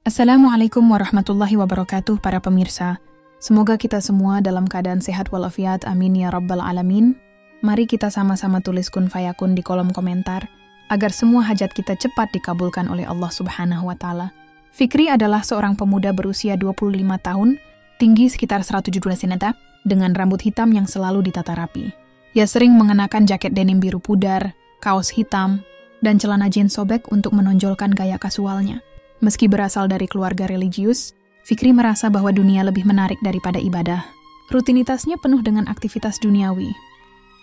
Assalamualaikum warahmatullahi wabarakatuh para pemirsa. Semoga kita semua dalam keadaan sehat walafiat, amin ya rabbal alamin. Mari kita sama-sama tulis kun fayakun di kolom komentar, agar semua hajat kita cepat dikabulkan oleh Allah subhanahu wa ta'ala. Fikri adalah seorang pemuda berusia 25 tahun, tinggi sekitar 172 cm, dengan rambut hitam yang selalu ditata rapi. Ia sering mengenakan jaket denim biru pudar, kaos hitam, dan celana jeans sobek untuk menonjolkan gaya kasualnya. Meski berasal dari keluarga religius, Fikri merasa bahwa dunia lebih menarik daripada ibadah. Rutinitasnya penuh dengan aktivitas duniawi.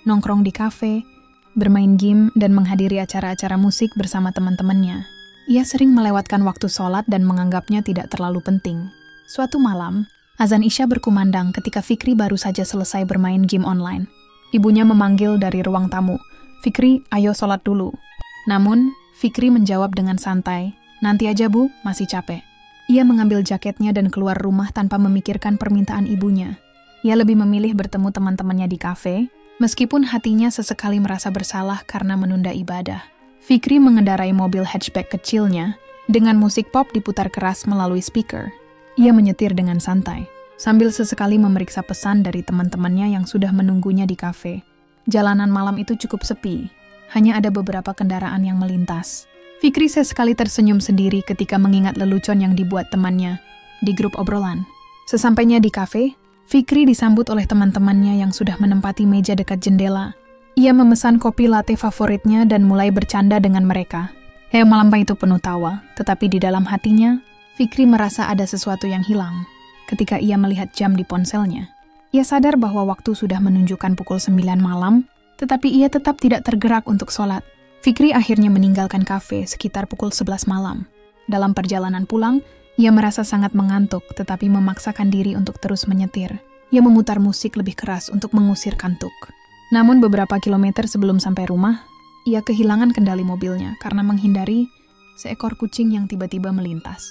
Nongkrong di kafe, bermain game, dan menghadiri acara-acara musik bersama teman-temannya. Ia sering melewatkan waktu sholat dan menganggapnya tidak terlalu penting. Suatu malam, azan Isya berkumandang ketika Fikri baru saja selesai bermain game online. Ibunya memanggil dari ruang tamu, "Fikri, ayo sholat dulu." Namun, Fikri menjawab dengan santai, "Nanti aja Bu, masih capek." Ia mengambil jaketnya dan keluar rumah tanpa memikirkan permintaan ibunya. Ia lebih memilih bertemu teman-temannya di kafe, meskipun hatinya sesekali merasa bersalah karena menunda ibadah. Fikri mengendarai mobil hatchback kecilnya, dengan musik pop diputar keras melalui speaker. Ia menyetir dengan santai, sambil sesekali memeriksa pesan dari teman-temannya yang sudah menunggunya di kafe. Jalanan malam itu cukup sepi, hanya ada beberapa kendaraan yang melintas. Fikri sesekali tersenyum sendiri ketika mengingat lelucon yang dibuat temannya di grup obrolan. Sesampainya di kafe, Fikri disambut oleh teman-temannya yang sudah menempati meja dekat jendela. Ia memesan kopi latte favoritnya dan mulai bercanda dengan mereka. Malam itu penuh tawa, tetapi di dalam hatinya, Fikri merasa ada sesuatu yang hilang. Ketika ia melihat jam di ponselnya, ia sadar bahwa waktu sudah menunjukkan pukul 9 malam, tetapi ia tetap tidak tergerak untuk sholat. Fikri akhirnya meninggalkan kafe sekitar pukul 11 malam. Dalam perjalanan pulang, ia merasa sangat mengantuk tetapi memaksakan diri untuk terus menyetir. Ia memutar musik lebih keras untuk mengusir kantuk. Namun beberapa kilometer sebelum sampai rumah, ia kehilangan kendali mobilnya karena menghindari seekor kucing yang tiba-tiba melintas.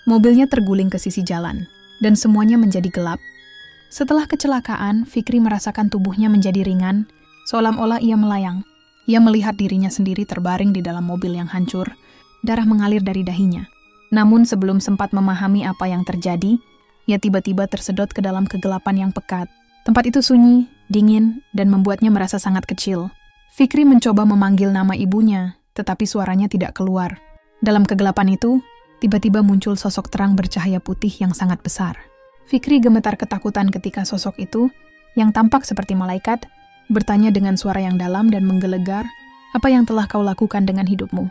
Mobilnya terguling ke sisi jalan, dan semuanya menjadi gelap. Setelah kecelakaan, Fikri merasakan tubuhnya menjadi ringan, seolah-olah ia melayang. Ia melihat dirinya sendiri terbaring di dalam mobil yang hancur, darah mengalir dari dahinya. Namun sebelum sempat memahami apa yang terjadi, ia tiba-tiba tersedot ke dalam kegelapan yang pekat. Tempat itu sunyi, dingin, dan membuatnya merasa sangat kecil. Fikri mencoba memanggil nama ibunya, tetapi suaranya tidak keluar. Dalam kegelapan itu, tiba-tiba muncul sosok terang bercahaya putih yang sangat besar. Fikri gemetar ketakutan ketika sosok itu, yang tampak seperti malaikat, bertanya dengan suara yang dalam dan menggelegar, "Apa yang telah kau lakukan dengan hidupmu?"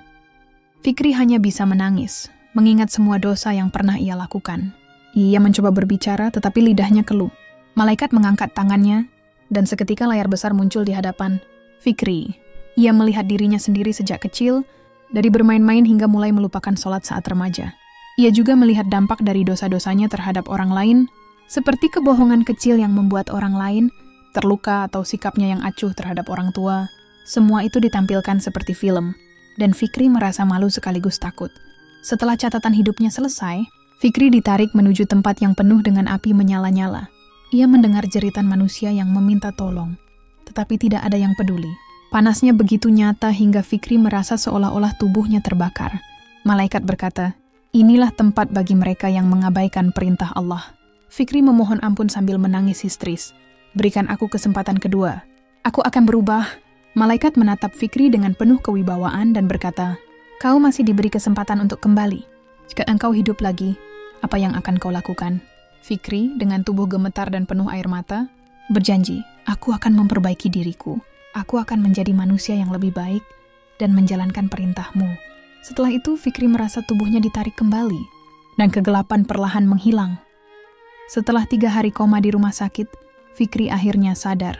Fikri hanya bisa menangis, mengingat semua dosa yang pernah ia lakukan. Ia mencoba berbicara, tetapi lidahnya keluh. Malaikat mengangkat tangannya, dan seketika layar besar muncul di hadapan Fikri. Ia melihat dirinya sendiri sejak kecil, dari bermain-main hingga mulai melupakan sholat saat remaja. Ia juga melihat dampak dari dosa-dosanya terhadap orang lain, seperti kebohongan kecil yang membuat orang lain terluka atau sikapnya yang acuh terhadap orang tua. Semua itu ditampilkan seperti film, dan Fikri merasa malu sekaligus takut. Setelah catatan hidupnya selesai, Fikri ditarik menuju tempat yang penuh dengan api menyala-nyala. Ia mendengar jeritan manusia yang meminta tolong, tetapi tidak ada yang peduli. Panasnya begitu nyata hingga Fikri merasa seolah-olah tubuhnya terbakar. Malaikat berkata, "Inilah tempat bagi mereka yang mengabaikan perintah Allah." Fikri memohon ampun sambil menangis histeris. "Berikan aku kesempatan kedua. Aku akan berubah." Malaikat menatap Fikri dengan penuh kewibawaan dan berkata, "Kau masih diberi kesempatan untuk kembali. Jika engkau hidup lagi, apa yang akan kau lakukan?" Fikri dengan tubuh gemetar dan penuh air mata, berjanji, "Aku akan memperbaiki diriku. Aku akan menjadi manusia yang lebih baik dan menjalankan perintahmu." Setelah itu, Fikri merasa tubuhnya ditarik kembali, dan kegelapan perlahan menghilang. Setelah 3 hari koma di rumah sakit, Fikri akhirnya sadar.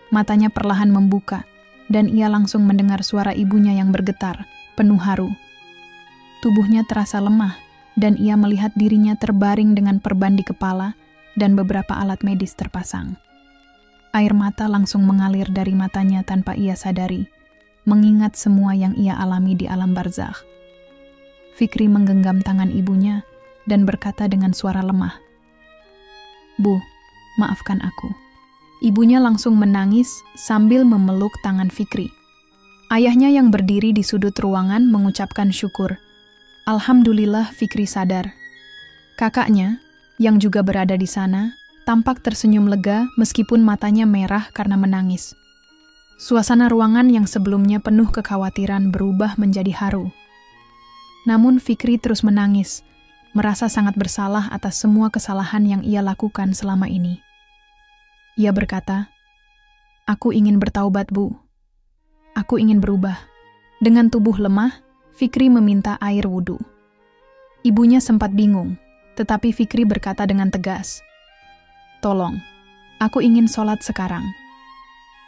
Matanya perlahan membuka, dan ia langsung mendengar suara ibunya yang bergetar, penuh haru. Tubuhnya terasa lemah, dan ia melihat dirinya terbaring dengan perban di kepala dan beberapa alat medis terpasang. Air mata langsung mengalir dari matanya tanpa ia sadari, mengingat semua yang ia alami di alam barzakh. Fikri menggenggam tangan ibunya dan berkata dengan suara lemah, "Bu, maafkan aku." Ibunya langsung menangis sambil memeluk tangan Fikri. Ayahnya yang berdiri di sudut ruangan mengucapkan syukur. Alhamdulillah Fikri sadar. Kakaknya, yang juga berada di sana, tampak tersenyum lega meskipun matanya merah karena menangis. Suasana ruangan yang sebelumnya penuh kekhawatiran berubah menjadi haru. Namun Fikri terus menangis, merasa sangat bersalah atas semua kesalahan yang ia lakukan selama ini. Ia berkata, "Aku ingin bertaubat, Bu. Aku ingin berubah." Dengan tubuh lemah, Fikri meminta air wudhu. Ibunya sempat bingung, tetapi Fikri berkata dengan tegas, "Tolong, aku ingin sholat sekarang."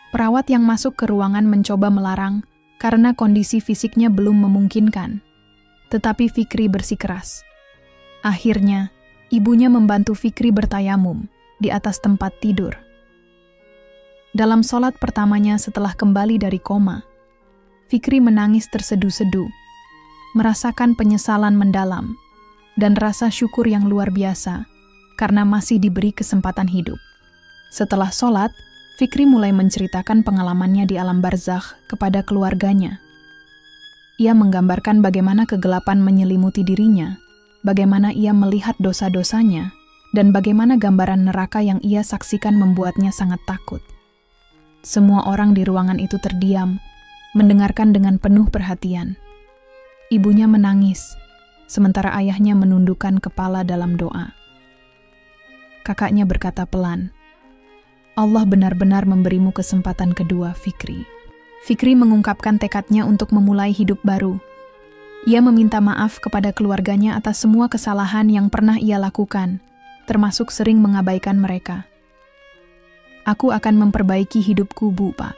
Perawat yang masuk ke ruangan mencoba melarang karena kondisi fisiknya belum memungkinkan. Tetapi Fikri bersikeras. Akhirnya, ibunya membantu Fikri bertayamum di atas tempat tidur. Dalam sholat pertamanya setelah kembali dari koma, Fikri menangis tersedu-sedu, merasakan penyesalan mendalam, dan rasa syukur yang luar biasa karena masih diberi kesempatan hidup. Setelah sholat, Fikri mulai menceritakan pengalamannya di alam barzakh kepada keluarganya. Ia menggambarkan bagaimana kegelapan menyelimuti dirinya, bagaimana ia melihat dosa-dosanya, dan bagaimana gambaran neraka yang ia saksikan membuatnya sangat takut. Semua orang di ruangan itu terdiam, mendengarkan dengan penuh perhatian. Ibunya menangis, sementara ayahnya menundukkan kepala dalam doa. Kakaknya berkata pelan, "Allah benar-benar memberimu kesempatan kedua, Fikri." Fikri mengungkapkan tekadnya untuk memulai hidup baru. Ia meminta maaf kepada keluarganya atas semua kesalahan yang pernah ia lakukan, termasuk sering mengabaikan mereka. "Aku akan memperbaiki hidupku, Bu, Pak.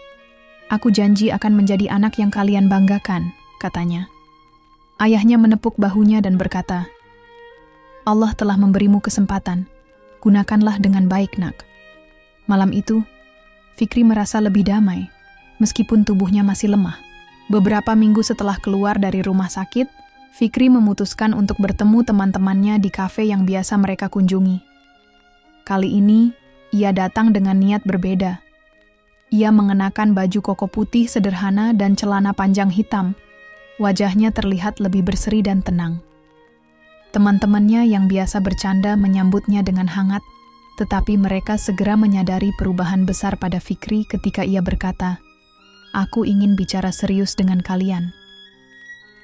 Aku janji akan menjadi anak yang kalian banggakan," katanya. Ayahnya menepuk bahunya dan berkata, "Allah telah memberimu kesempatan. Gunakanlah dengan baik, Nak." Malam itu, Fikri merasa lebih damai, meskipun tubuhnya masih lemah. Beberapa minggu setelah keluar dari rumah sakit, Fikri memutuskan untuk bertemu teman-temannya di kafe yang biasa mereka kunjungi. Kali ini, ia datang dengan niat berbeda. Ia mengenakan baju koko putih sederhana dan celana panjang hitam. Wajahnya terlihat lebih berseri dan tenang. Teman-temannya yang biasa bercanda menyambutnya dengan hangat, tetapi mereka segera menyadari perubahan besar pada Fikri ketika ia berkata, "Aku ingin bicara serius dengan kalian."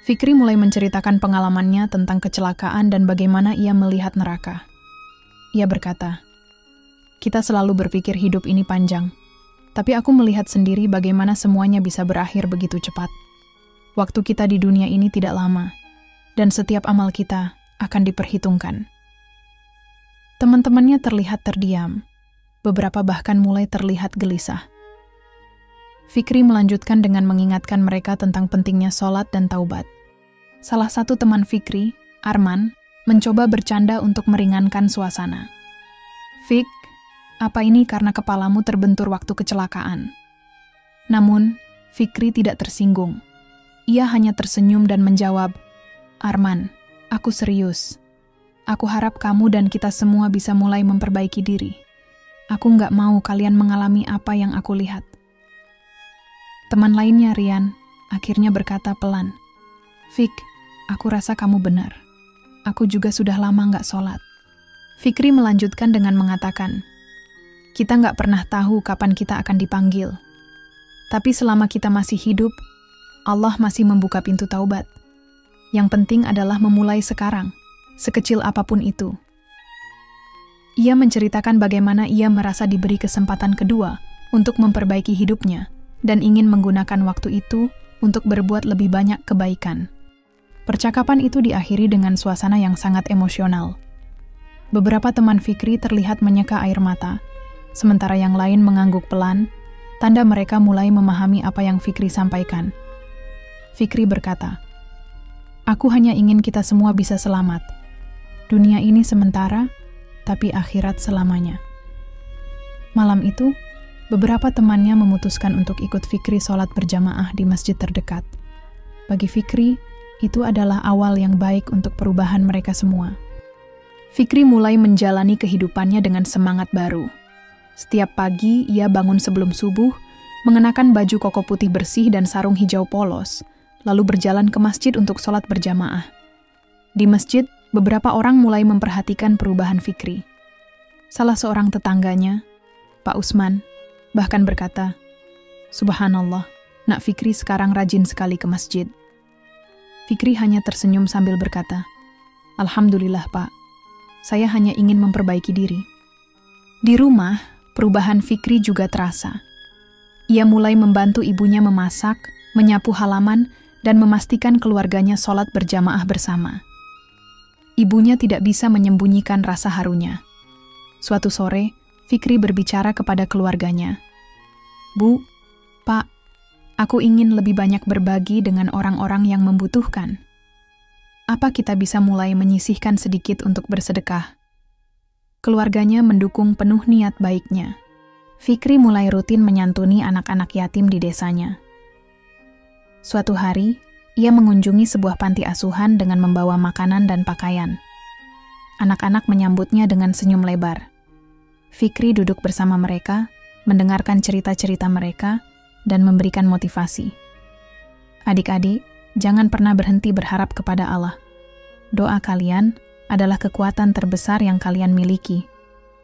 Fikri mulai menceritakan pengalamannya tentang kecelakaan dan bagaimana ia melihat neraka. Ia berkata, "Kita selalu berpikir hidup ini panjang, tapi aku melihat sendiri bagaimana semuanya bisa berakhir begitu cepat. Waktu kita di dunia ini tidak lama, dan setiap amal kita akan diperhitungkan." Teman-temannya terlihat terdiam, beberapa bahkan mulai terlihat gelisah. Fikri melanjutkan dengan mengingatkan mereka tentang pentingnya sholat dan taubat. Salah satu teman Fikri, Arman, mencoba bercanda untuk meringankan suasana. "Fik, apa ini karena kepalamu terbentur waktu kecelakaan?" Namun, Fikri tidak tersinggung. Ia hanya tersenyum dan menjawab, "Arman, aku serius. Aku harap kamu dan kita semua bisa mulai memperbaiki diri. Aku nggak mau kalian mengalami apa yang aku lihat." Teman lainnya, Rian, akhirnya berkata pelan, "Fik, aku rasa kamu benar. Aku juga sudah lama nggak sholat." Fikri melanjutkan dengan mengatakan, "Kita nggak pernah tahu kapan kita akan dipanggil. Tapi selama kita masih hidup, Allah masih membuka pintu taubat. Yang penting adalah memulai sekarang, sekecil apapun itu." Ia menceritakan bagaimana ia merasa diberi kesempatan kedua untuk memperbaiki hidupnya, dan ingin menggunakan waktu itu untuk berbuat lebih banyak kebaikan. Percakapan itu diakhiri dengan suasana yang sangat emosional. Beberapa teman Fikri terlihat menyeka air mata, sementara yang lain mengangguk pelan, tanda mereka mulai memahami apa yang Fikri sampaikan. Fikri berkata, "Aku hanya ingin kita semua bisa selamat. Dunia ini sementara, tapi akhirat selamanya." Malam itu, beberapa temannya memutuskan untuk ikut Fikri sholat berjamaah di masjid terdekat. Bagi Fikri, itu adalah awal yang baik untuk perubahan mereka semua. Fikri mulai menjalani kehidupannya dengan semangat baru. Setiap pagi, ia bangun sebelum subuh, mengenakan baju koko putih bersih dan sarung hijau polos, lalu berjalan ke masjid untuk sholat berjamaah. Di masjid, beberapa orang mulai memperhatikan perubahan Fikri. Salah seorang tetangganya, Pak Usman, bahkan berkata, "Subhanallah, Nak Fikri sekarang rajin sekali ke masjid." Fikri hanya tersenyum sambil berkata, "Alhamdulillah, Pak. Saya hanya ingin memperbaiki diri." Di rumah, perubahan Fikri juga terasa. Ia mulai membantu ibunya memasak, menyapu halaman, dan memastikan keluarganya sholat berjamaah bersama. Ibunya tidak bisa menyembunyikan rasa harunya. Suatu sore, Fikri berbicara kepada keluarganya. "Bu, Pak, aku ingin lebih banyak berbagi dengan orang-orang yang membutuhkan. Apa kita bisa mulai menyisihkan sedikit untuk bersedekah?" Keluarganya mendukung penuh niat baiknya. Fikri mulai rutin menyantuni anak-anak yatim di desanya. Suatu hari, ia mengunjungi sebuah panti asuhan dengan membawa makanan dan pakaian. Anak-anak menyambutnya dengan senyum lebar. Fikri duduk bersama mereka, mendengarkan cerita-cerita mereka, dan memberikan motivasi. "Adik-adik, jangan pernah berhenti berharap kepada Allah. Doa kalian adalah kekuatan terbesar yang kalian miliki,"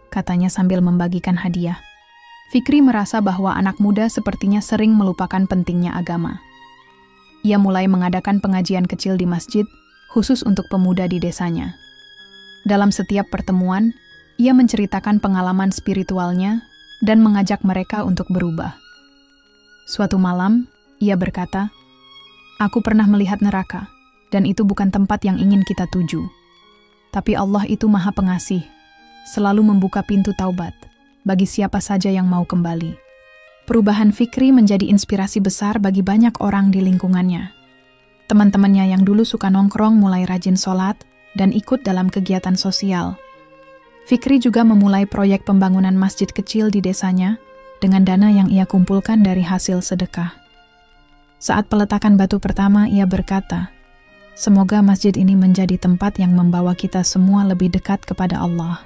katanya sambil membagikan hadiah. Fikri merasa bahwa anak muda sepertinya sering melupakan pentingnya agama. Ia mulai mengadakan pengajian kecil di masjid, khusus untuk pemuda di desanya. Dalam setiap pertemuan, ia menceritakan pengalaman spiritualnya dan mengajak mereka untuk berubah. Suatu malam, ia berkata, "Aku pernah melihat neraka, dan itu bukan tempat yang ingin kita tuju. Tapi Allah itu Maha Pengasih, selalu membuka pintu taubat bagi siapa saja yang mau kembali." Perubahan Fikri menjadi inspirasi besar bagi banyak orang di lingkungannya. Teman-temannya yang dulu suka nongkrong mulai rajin sholat dan ikut dalam kegiatan sosial. Fikri juga memulai proyek pembangunan masjid kecil di desanya dengan dana yang ia kumpulkan dari hasil sedekah. Saat peletakan batu pertama, ia berkata, "Semoga masjid ini menjadi tempat yang membawa kita semua lebih dekat kepada Allah."